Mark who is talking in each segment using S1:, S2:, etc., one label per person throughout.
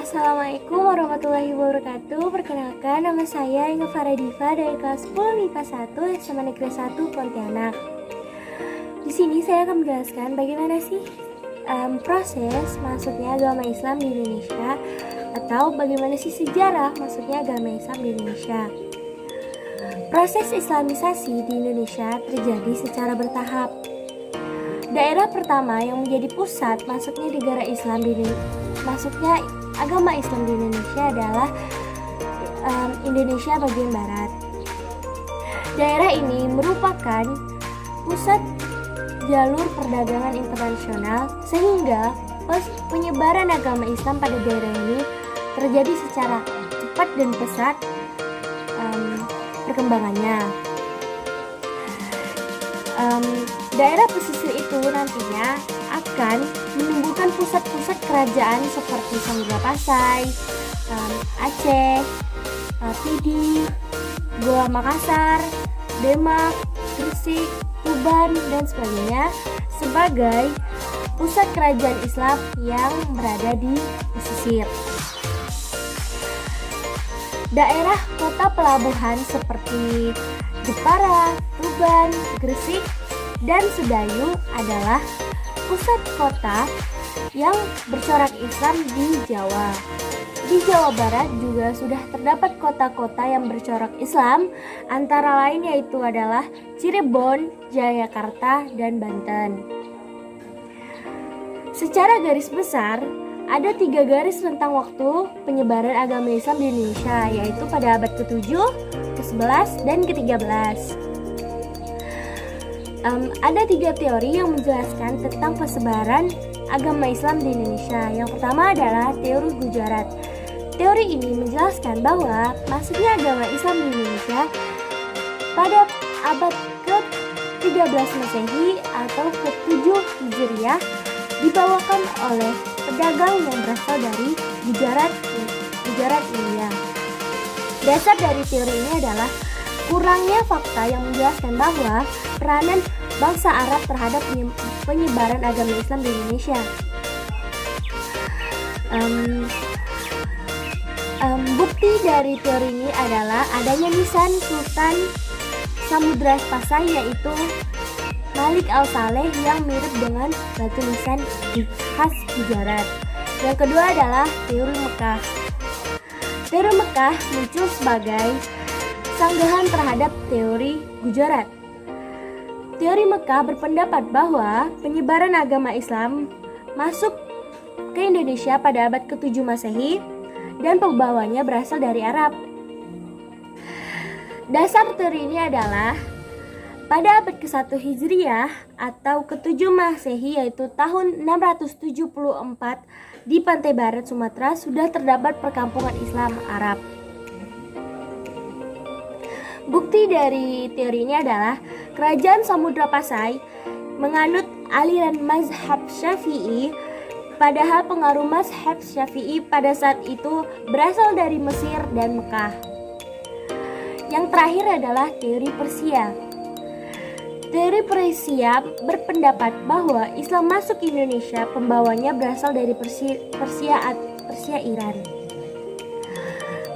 S1: Assalamualaikum warahmatullahi wabarakatuh. Perkenalkan, nama saya Inge Faradiva dari kelas 10 MIPA 1 SMA Negeri 1 Pontianak. Di sini saya akan menjelaskan bagaimana sih proses masuknya agama Islam di Indonesia, atau bagaimana sih sejarah masuknya agama Islam di Indonesia. Proses Islamisasi di Indonesia terjadi secara bertahap. Daerah pertama yang menjadi pusat masuknya negara Islam masuknya agama Islam di Indonesia adalah Indonesia bagian barat. Daerah ini merupakan pusat jalur perdagangan internasional, sehingga penyebaran agama Islam pada daerah ini terjadi secara cepat dan pesat perkembangannya. Daerah pesisir itu nantinya akan menumbuhkan pusat-pusat kerajaan seperti Samudra Pasai, Aceh, Pidi, Goa Makassar, Demak, Gresik, Tuban, dan sebagainya sebagai pusat kerajaan Islam yang berada di pesisir. Daerah kota pelabuhan seperti Jepara, Tuban, Gresik, dan Sedayu adalah pusat kota yang bercorak Islam di Jawa. Di Jawa Barat juga sudah terdapat kota-kota yang bercorak Islam, antara lain yaitu adalah Cirebon, Jayakarta, dan Banten. Secara garis besar, ada 3 garis rentang waktu penyebaran agama Islam di Indonesia, yaitu pada abad ke-7, ke-11, dan ke-13. Ada 3 teori yang menjelaskan tentang persebaran agama Islam di Indonesia. Yang pertama adalah teori Gujarat. Teori ini menjelaskan bahwa masuknya agama Islam di Indonesia pada abad ke-13 Masehi atau ke-7 Hijriah dibawakan oleh pedagang yang berasal dari Gujarat, India. Dasar dari teori ini adalah kurangnya fakta yang menjelaskan bahwa peranan bangsa Arab terhadap penyebaran agama Islam di Indonesia. Bukti dari teori ini adalah adanya nisan Sultan Samudra Pasai, yaitu Malik Al-Saleh, yang mirip dengan batu nisan khas Gujarat. Yang kedua adalah teori Mekah. Teori Mekah muncul sebagai sanggahan terhadap teori Gujarat. Teori Mekah berpendapat bahwa penyebaran agama Islam masuk ke Indonesia pada abad ke-7 Masehi dan pembawanya berasal dari Arab. Dasar teori ini adalah pada abad ke-1 Hijriah atau ke-7 Masehi, yaitu tahun 674, di pantai barat Sumatera sudah terdapat perkampungan Islam Arab. Bukti dari teori ini adalah kerajaan Samudra Pasai menganut aliran mazhab Syafi'i, padahal pengaruh mazhab Syafi'i pada saat itu berasal dari Mesir dan Mekah. Yang terakhir adalah teori Persia. Teori Persia berpendapat bahwa Islam masuk ke Indonesia pembawanya berasal dari Persia Iran.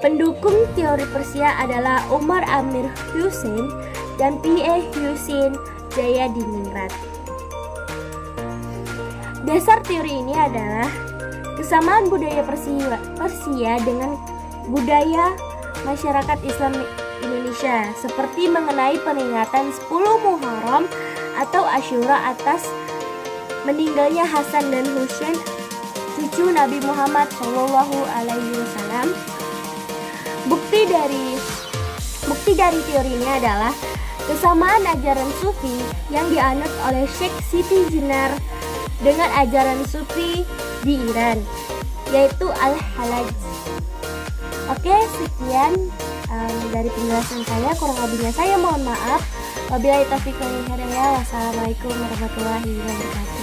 S1: Pendukung teori Persia adalah Umar Amir Hussein dan P.A. Hussein Jayadiningrat. Dasar teori ini adalah kesamaan budaya Persia dengan budaya masyarakat Islam Indonesia, seperti mengenai peringatan 10 Muharram atau Asyura atas meninggalnya Hasan dan Husain, cucu Nabi Muhammad SAW. Bukti dari teori ini adalah kesamaan ajaran Sufi yang dianut oleh Sheikh Siti Jenar dengan ajaran Sufi di Iran, yaitu Al-Halaj. Oke, sekian dari penjelasan saya. Kurang lebihnya saya mohon maaf. Wabillahi taufiq wal hidayah. Wassalamualaikum warahmatullahi wabarakatuh.